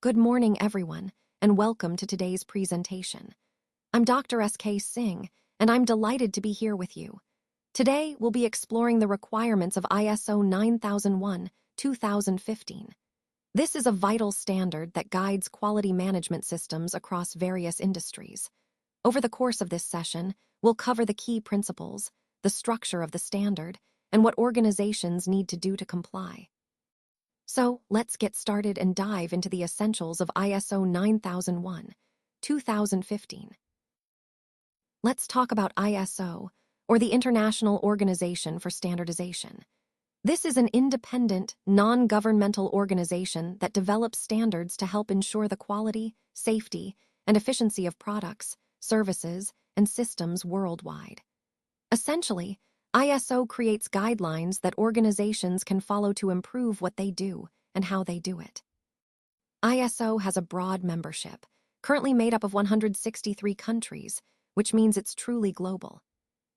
Good morning, everyone, and welcome to today's presentation. I'm Dr. S.K. Singh, and I'm delighted to be here with you. Today, we'll be exploring the requirements of ISO 9001-2015. This is a vital standard that guides quality management systems across various industries. Over the course of this session, we'll cover the key principles, the structure of the standard, and what organizations need to do to comply. So, let's get started and dive into the essentials of ISO 9001-2015. Let's talk about ISO, or the International Organization for Standardization. This is an independent, non-governmental organization that develops standards to help ensure the quality, safety, and efficiency of products, services, and systems worldwide. Essentially, ISO creates guidelines that organizations can follow to improve what they do and how they do it. ISO has a broad membership, currently made up of 163 countries, which means it's truly global.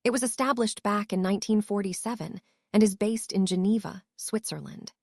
It was established back in 1947 and is based in Geneva, Switzerland.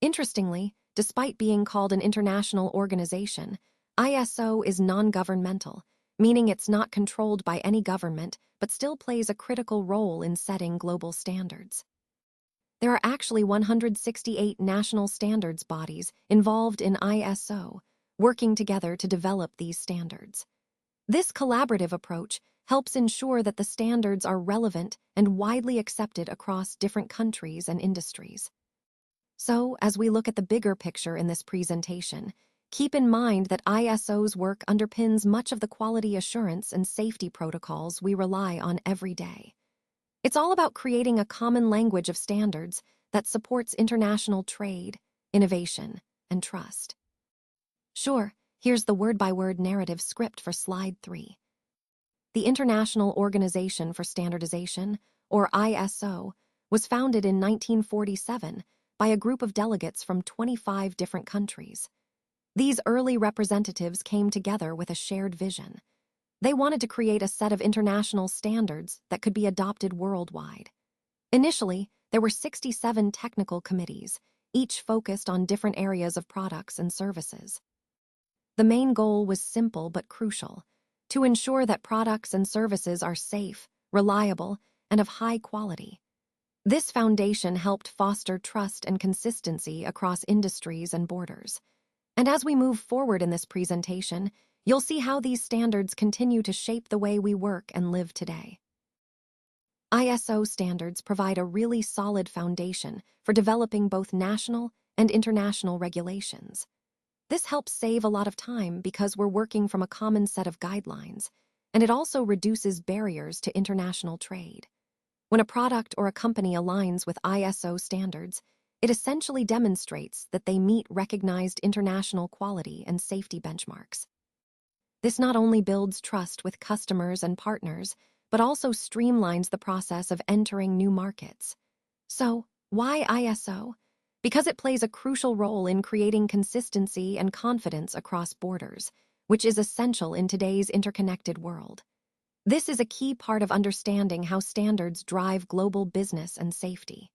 Interestingly, despite being called an international organization, ISO is non-governmental, meaning it's not controlled by any government but still plays a critical role in setting global standards. There are actually 168 national standards bodies involved in ISO, working together to develop these standards. This collaborative approach helps ensure that the standards are relevant and widely accepted across different countries and industries. So, as we look at the bigger picture in this presentation, keep in mind that ISO's work underpins much of the quality assurance and safety protocols we rely on every day. It's all about creating a common language of standards that supports international trade, innovation, and trust. Sure, here's the word-by-word narrative script for Slide 3. The International Organization for Standardization, or ISO, was founded in 1947 by a group of delegates from 25 different countries. These early representatives came together with a shared vision. They wanted to create a set of international standards that could be adopted worldwide. Initially, there were 67 technical committees, each focused on different areas of products and services. The main goal was simple but crucial: to ensure that products and services are safe, reliable, and of high quality. This foundation helped foster trust and consistency across industries and borders. And as we move forward in this presentation, you'll see how these standards continue to shape the way we work and live today. ISO standards provide a really solid foundation for developing both national and international regulations. This helps save a lot of time because we're working from a common set of guidelines, and it also reduces barriers to international trade. When a product or a company aligns with ISO standards, it essentially demonstrates that they meet recognized international quality and safety benchmarks. This not only builds trust with customers and partners, but also streamlines the process of entering new markets. So, why ISO? Because it plays a crucial role in creating consistency and confidence across borders, which is essential in today's interconnected world. This is a key part of understanding how standards drive global business and safety.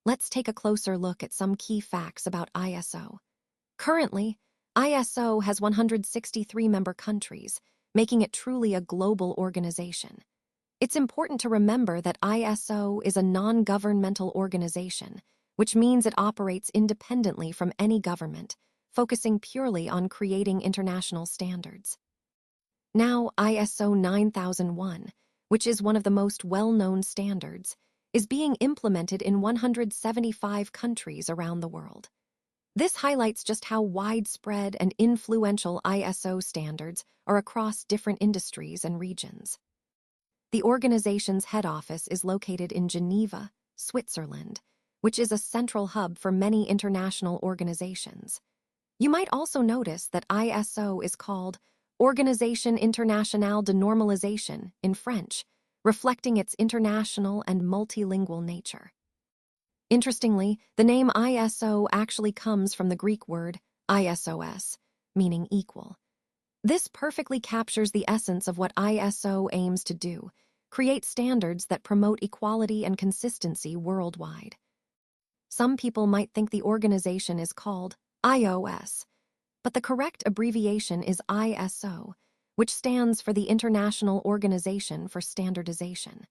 Let's take a closer look at some key facts about ISO. Currently, ISO has 163 member countries, making it truly a global organization. It's important to remember that ISO is a non-governmental organization, which means it operates independently from any government, focusing purely on creating international standards. Now, ISO 9001, which is one of the most well-known standards, is being implemented in 175 countries around the world. This highlights just how widespread and influential ISO standards are across different industries and regions. The organization's head office is located in Geneva, Switzerland, which is a central hub for many international organizations. You might also notice that ISO is called Organisation Internationale de Normalisation in French, reflecting its international and multilingual nature. Interestingly, the name ISO actually comes from the Greek word isos, meaning equal. This perfectly captures the essence of what ISO aims to do: create standards that promote equality and consistency worldwide. Some people might think the organization is called iOS, but the correct abbreviation is ISO, which stands for the International Organization for Standardization.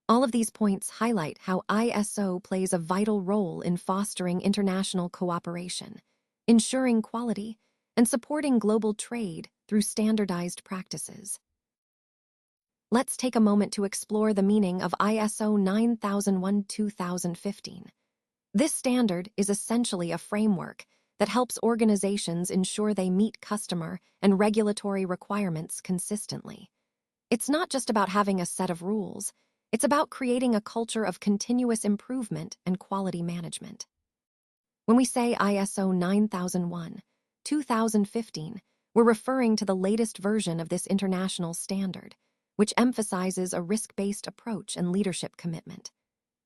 All of these points highlight how ISO plays a vital role in fostering international cooperation, ensuring quality, and supporting global trade through standardized practices. Let's take a moment to explore the meaning of ISO 9001-2015. This standard is essentially a framework that helps organizations ensure they meet customer and regulatory requirements consistently. It's not just about having a set of rules, it's about creating a culture of continuous improvement and quality management. When we say ISO 9001-2015, we're referring to the latest version of this international standard, which emphasizes a risk-based approach and leadership commitment.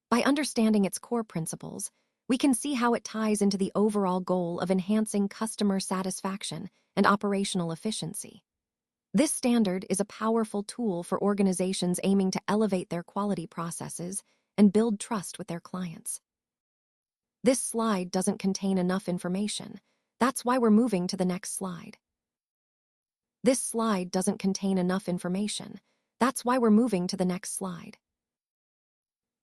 By understanding its core principles, we can see how it ties into the overall goal of enhancing customer satisfaction and operational efficiency. This standard is a powerful tool for organizations aiming to elevate their quality processes and build trust with their clients. This slide doesn't contain enough information. That's why we're moving to the next slide. This slide doesn't contain enough information. That's why we're moving to the next slide.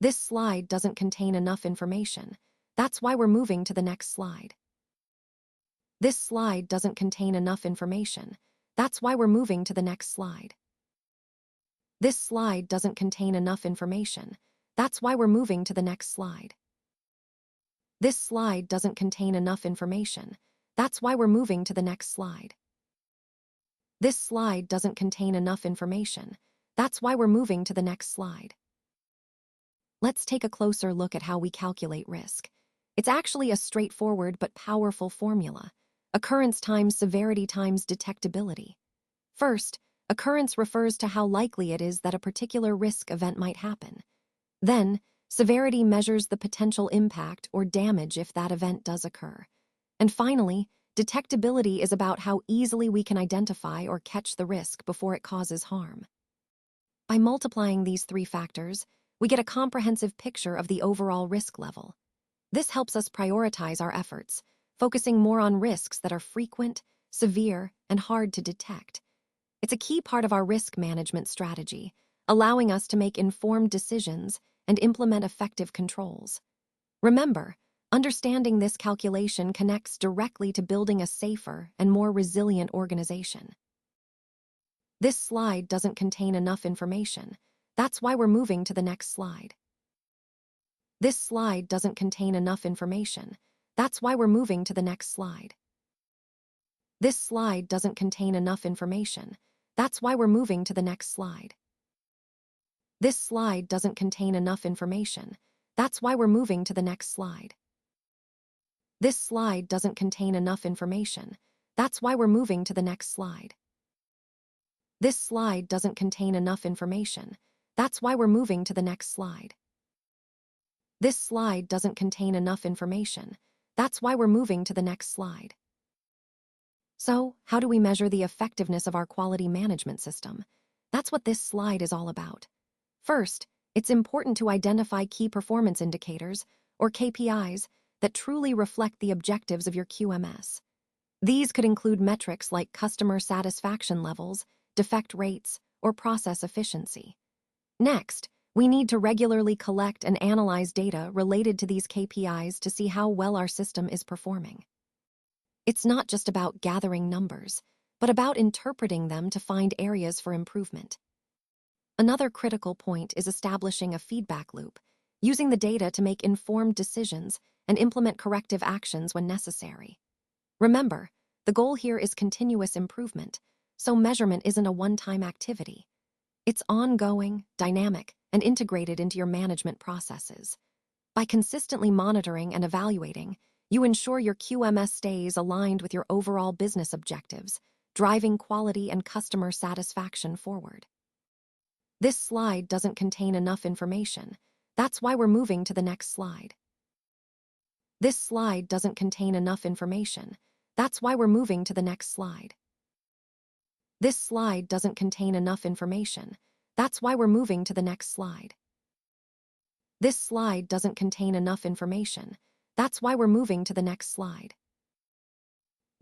This slide doesn't contain enough information. That's why we're moving to the next slide. This slide doesn't contain enough information. That's why we're moving to the next slide. This slide doesn't contain enough information. That's why we're moving to the next slide. This slide doesn't contain enough information. That's why we're moving to the next slide. This slide doesn't contain enough information. That's why we're moving to the next slide. Let's take a closer look at how we calculate risk. It's actually a straightforward but powerful formula: occurrence times severity times detectability. First, occurrence refers to how likely it is that a particular risk event might happen. Then, severity measures the potential impact or damage if that event does occur. And finally, detectability is about how easily we can identify or catch the risk before it causes harm. By multiplying these three factors, we get a comprehensive picture of the overall risk level. This helps us prioritize our efforts, focusing more on risks that are frequent, severe, and hard to detect. It's a key part of our risk management strategy, allowing us to make informed decisions and implement effective controls. Remember, understanding this calculation connects directly to building a safer and more resilient organization. This slide doesn't contain enough information. That's why we're moving to the next slide. This slide doesn't contain enough information. That's why we're moving to the next slide. This slide doesn't contain enough information. That's why we're moving to the next slide. This slide doesn't contain enough information. That's why we're moving to the next slide. This slide doesn't contain enough information. That's why we're moving to the next slide. This slide doesn't contain enough information. That's why we're moving to the next slide. This slide doesn't contain enough information. That's why we're moving to the next slide. So, how do we measure the effectiveness of our quality management system? That's what this slide is all about. First, it's important to identify key performance indicators, or KPIs, that truly reflect the objectives of your QMS. These could include metrics like customer satisfaction levels, defect rates, or process efficiency. Next, we need to regularly collect and analyze data related to these KPIs to see how well our system is performing. It's not just about gathering numbers, but about interpreting them to find areas for improvement. Another critical point is establishing a feedback loop, using the data to make informed decisions and implement corrective actions when necessary. Remember, the goal here is continuous improvement, so measurement isn't a one-time activity. It's ongoing, dynamic, and integrated into your management processes. By consistently monitoring and evaluating, you ensure your QMS stays aligned with your overall business objectives, driving quality and customer satisfaction forward. This slide doesn't contain enough information. That's why we're moving to the next slide. This slide doesn't contain enough information. That's why we're moving to the next slide. This slide doesn't contain enough information. That's why we're moving to the next slide. This slide doesn't contain enough information. That's why we're moving to the next slide.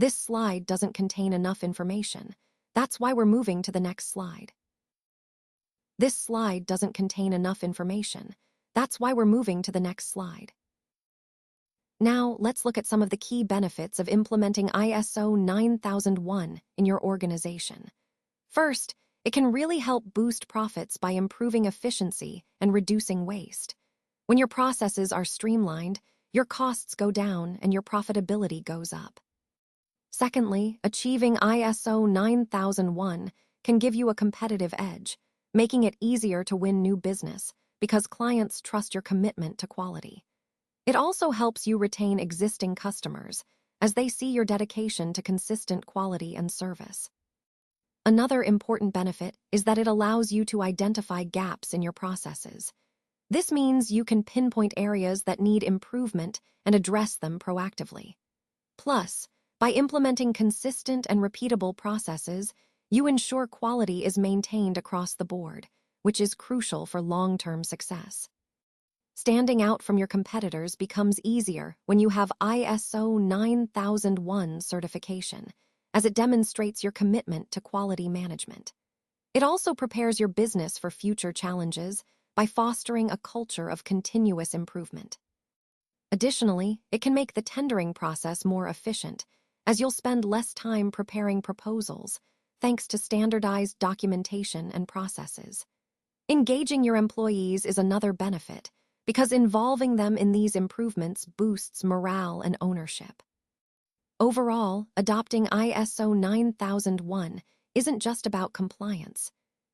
This slide doesn't contain enough information. That's why we're moving to the next slide. This slide doesn't contain enough information. That's why we're moving to the next slide. Now, let's look at some of the key benefits of implementing ISO 9001 in your organization. First, it can really help boost profits by improving efficiency and reducing waste. When your processes are streamlined, your costs go down and your profitability goes up. Secondly, achieving ISO 9001 can give you a competitive edge, making it easier to win new business because clients trust your commitment to quality. It also helps you retain existing customers as they see your dedication to consistent quality and service. Another important benefit is that it allows you to identify gaps in your processes. This means you can pinpoint areas that need improvement and address them proactively. Plus, by implementing consistent and repeatable processes, you ensure quality is maintained across the board, which is crucial for long-term success. Standing out from your competitors becomes easier when you have ISO 9001 certification, as it demonstrates your commitment to quality management. It also prepares your business for future challenges by fostering a culture of continuous improvement. Additionally, it can make the tendering process more efficient, as you'll spend less time preparing proposals, thanks to standardized documentation and processes. Engaging your employees is another benefit, because involving them in these improvements boosts morale and ownership. Overall, adopting ISO 9001 isn't just about compliance.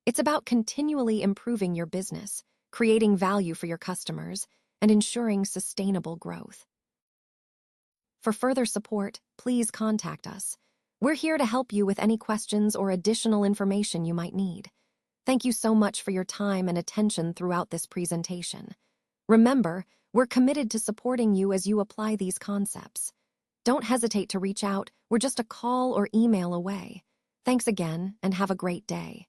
It's about continually improving your business, creating value for your customers, and ensuring sustainable growth. For further support, please contact us. We're here to help you with any questions or additional information you might need. Thank you so much for your time and attention throughout this presentation. Remember, we're committed to supporting you as you apply these concepts. Don't hesitate to reach out. We're just a call or email away. Thanks again, and have a great day.